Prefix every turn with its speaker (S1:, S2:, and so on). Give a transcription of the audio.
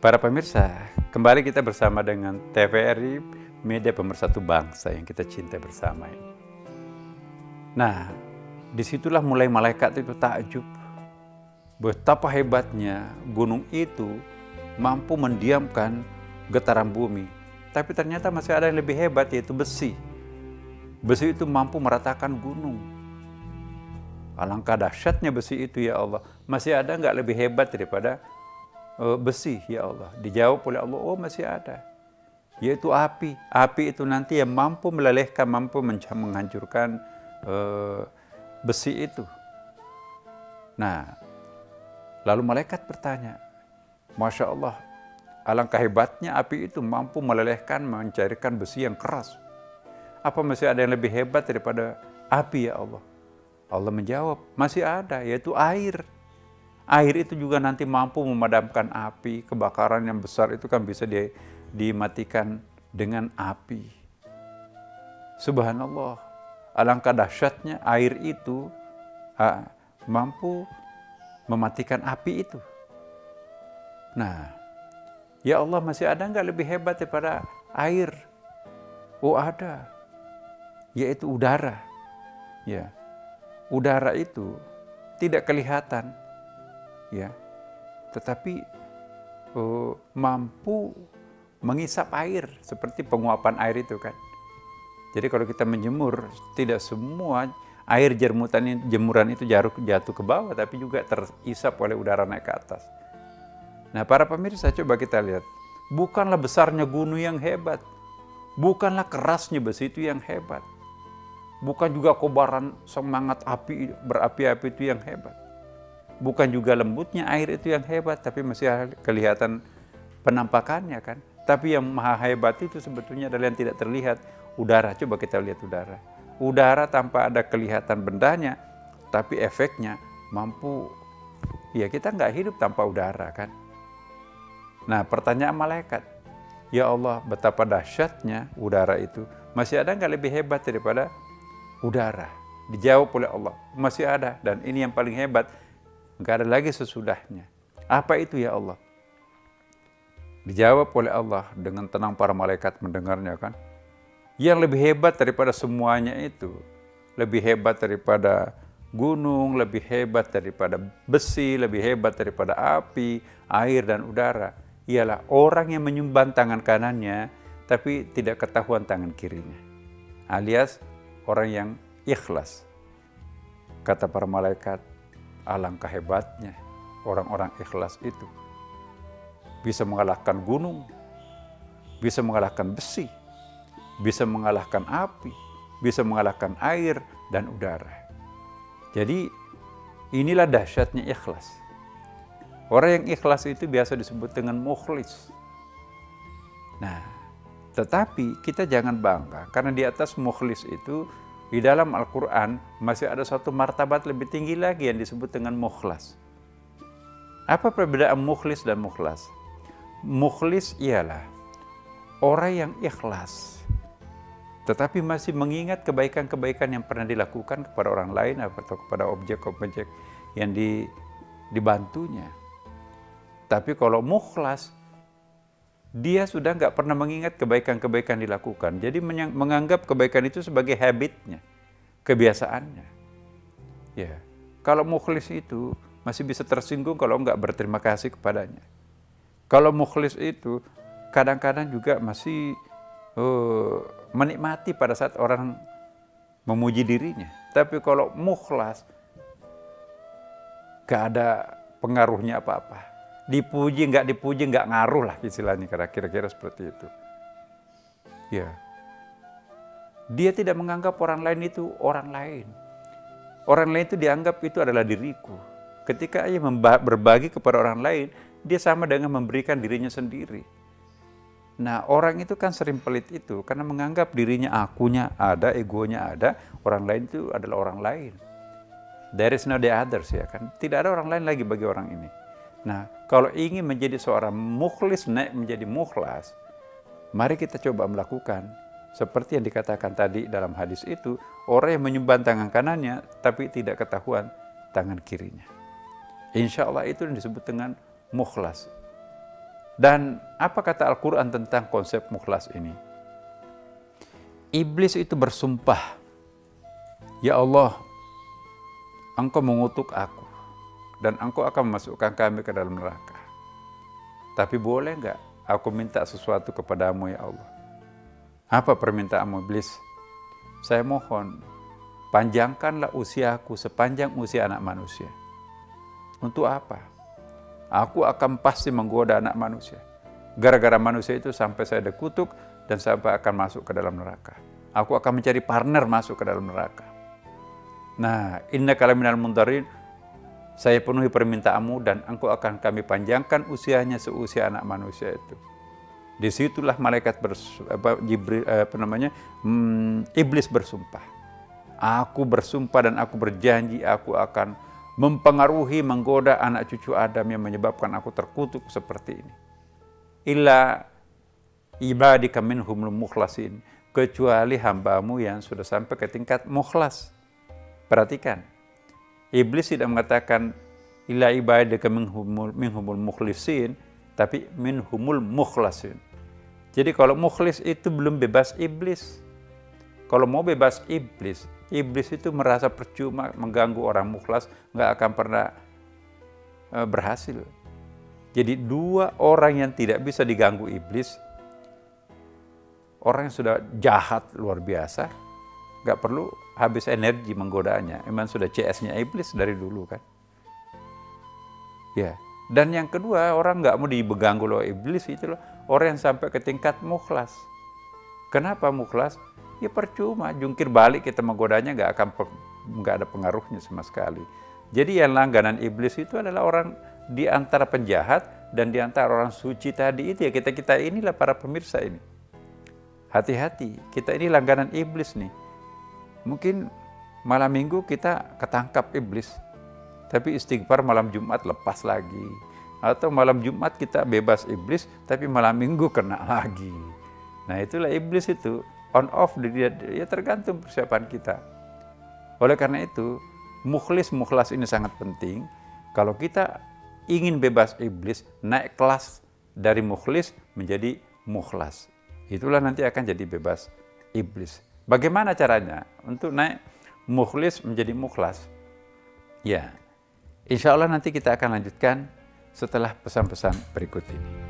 S1: Para pemirsa, kembali kita bersama dengan TVRI, media pemersatu bangsa yang kita cintai bersama ini. Nah, disitulah mulai malaikat itu takjub. Betapa hebatnya gunung itu mampu mendiamkan getaran bumi. Tapi ternyata masih ada yang lebih hebat, yaitu besi. Besi itu mampu meratakan gunung. Alangkah dahsyatnya besi itu, ya Allah. Masih ada nggak lebih hebat daripada besi, ya Allah? Dijawab oleh Allah, oh masih ada, yaitu api. Api itu nanti yang mampu melelehkan, mampu menghancurkan besi itu. Nah, lalu malaikat bertanya, Masya Allah, alangkah hebatnya api itu mampu melelehkan, mencairkan besi yang keras. Apa masih ada yang lebih hebat daripada api, ya Allah? Allah menjawab, masih ada, yaitu air. Air itu juga nanti mampu memadamkan api. Kebakaran yang besar itu kan bisa dimatikan dengan api. Subhanallah, alangkah dahsyatnya air itu mampu mematikan api itu. Nah, ya Allah, masih ada nggak lebih hebat daripada air? Oh ada, yaitu udara. Ya, udara itu tidak kelihatan, ya, tetapi mampu mengisap air seperti penguapan air itu kan. Jadi kalau kita menjemur, tidak semua air jemuran itu jatuh ke bawah, tapi juga terisap oleh udara naik ke atas. Nah, para pemirsa, coba kita lihat, bukanlah besarnya gunung yang hebat, bukanlah kerasnya besi itu yang hebat, bukan juga kobaran semangat api berapi-api itu yang hebat, bukan juga lembutnya air itu yang hebat, tapi masih kelihatan penampakannya kan. Tapi yang maha hebat itu sebetulnya adalah yang tidak terlihat, udara. Coba kita lihat udara. Udara tanpa ada kelihatan bendanya, tapi efeknya mampu, ya kita nggak hidup tanpa udara kan. Nah, pertanyaan malaikat, ya Allah, betapa dahsyatnya udara itu. Masih ada nggak lebih hebat daripada udara? Dijawab oleh Allah, masih ada, dan ini yang paling hebat. Nggak ada lagi sesudahnya. Apa itu, ya Allah? Dijawab oleh Allah dengan tenang. Para malaikat mendengarnya kan. Yang lebih hebat daripada semuanya itu, lebih hebat daripada gunung, lebih hebat daripada besi, lebih hebat daripada api, air, dan udara, ialah orang yang menyumbang tangan kanannya tapi tidak ketahuan tangan kirinya, alias orang yang ikhlas. Kata para malaikat, alangkah hebatnya orang-orang ikhlas itu. Bisa mengalahkan gunung, bisa mengalahkan besi, bisa mengalahkan api, bisa mengalahkan air dan udara. Jadi inilah dahsyatnya ikhlas. Orang yang ikhlas itu biasa disebut dengan mukhlis. Nah, tetapi kita jangan bangga, karena di atas mukhlis itu, di dalam Al-Quran masih ada satu martabat lebih tinggi lagi yang disebut dengan mukhlas. Apa perbedaan mukhlis dan mukhlas? Mukhlis ialah orang yang ikhlas, tetapi masih mengingat kebaikan-kebaikan yang pernah dilakukan kepada orang lain atau kepada objek-objek yang dibantunya. Tapi kalau mukhlas, dia sudah nggak pernah mengingat kebaikan-kebaikan dilakukan. Jadi menganggap kebaikan itu sebagai habitnya, kebiasaannya. Ya, kalau mukhlis itu masih bisa tersinggung kalau nggak berterima kasih kepadanya. Kalau mukhlis itu kadang-kadang juga masih menikmati pada saat orang memuji dirinya. Tapi kalau mukhlas, gak ada pengaruhnya apa-apa. Dipuji nggak ngaruh lah istilahnya, kira-kira seperti itu. Ya, dia tidak menganggap orang lain itu orang lain. Orang lain itu dianggap itu adalah diriku. Ketika ia berbagi kepada orang lain, dia sama dengan memberikan dirinya sendiri. Nah, orang itu kan sering pelit itu karena menganggap dirinya, akunya ada, egonya ada, orang lain itu adalah orang lain. There is no the others, ya kan. Tidak ada orang lain lagi bagi orang ini. Nah, kalau ingin menjadi seorang mukhlis, naik menjadi mukhlas, mari kita coba melakukan seperti yang dikatakan tadi dalam hadis itu, orang yang menyumbang tangan kanannya tapi tidak ketahuan tangan kirinya. Insya Allah itu yang disebut dengan mukhlas. Dan apa kata Al-Quran tentang konsep mukhlas ini? Iblis itu bersumpah, ya Allah, Engkau mengutuk aku dan Engkau akan memasukkan kami ke dalam neraka. Tapi boleh nggak aku minta sesuatu kepadamu ya Allah? Apa permintaanmu Iblis? Saya mohon, panjangkanlah usiaku sepanjang usia anak manusia. Untuk apa? Aku akan pasti menggoda anak manusia. Gara-gara manusia itu sampai saya dikutuk dan sampai akan masuk ke dalam neraka. Aku akan mencari partner masuk ke dalam neraka. Nah, innaka laminal mundarin, saya penuhi permintaanmu dan engkau akan kami panjangkan usianya seusia anak manusia itu. Disitulah malaikat Iblis bersumpah. Aku bersumpah dan aku berjanji aku akan mempengaruhi, menggoda anak cucu Adam yang menyebabkan aku terkutuk seperti ini. Illa ibadika minhumul mukhlasin, kecuali hambamu yang sudah sampai ke tingkat mukhlas. Perhatikan, Iblis tidak mengatakan illa ibadika minhumul mukhlisin, tapi minhumul mukhlasin. Jadi kalau mukhlis itu belum bebas iblis. Kalau mau bebas iblis, iblis itu merasa percuma mengganggu orang mukhlas, nggak akan pernah berhasil. Jadi dua orang yang tidak bisa diganggu iblis, orang yang sudah jahat luar biasa, nggak perlu habis energi menggodanya. Emang sudah CS-nya iblis dari dulu kan. Ya. Dan yang kedua, orang nggak mau diganggu oleh iblis itu loh, orang yang sampai ke tingkat mukhlas. Kenapa mukhlas? Ya percuma, jungkir balik kita menggodanya nggak ada pengaruhnya sama sekali. Jadi yang langganan iblis itu adalah orang di antara penjahat dan di antara orang suci tadi itu ya kita inilah para pemirsa ini. Hati-hati, kita ini langganan iblis nih. Mungkin malam minggu kita ketangkap iblis, tapi istighfar malam Jumat lepas lagi. Atau malam Jumat kita bebas iblis, tapi malam minggu kena lagi. Nah itulah iblis itu. On off dia tergantung persiapan kita. Oleh karena itu, mukhlas ini sangat penting. Kalau kita ingin bebas iblis, naik kelas dari mukhlis menjadi mukhlas. Itulah nanti akan jadi bebas iblis. Bagaimana caranya untuk naik mukhlis menjadi mukhlas? Ya, insya Allah nanti kita akan lanjutkan setelah pesan-pesan berikut ini.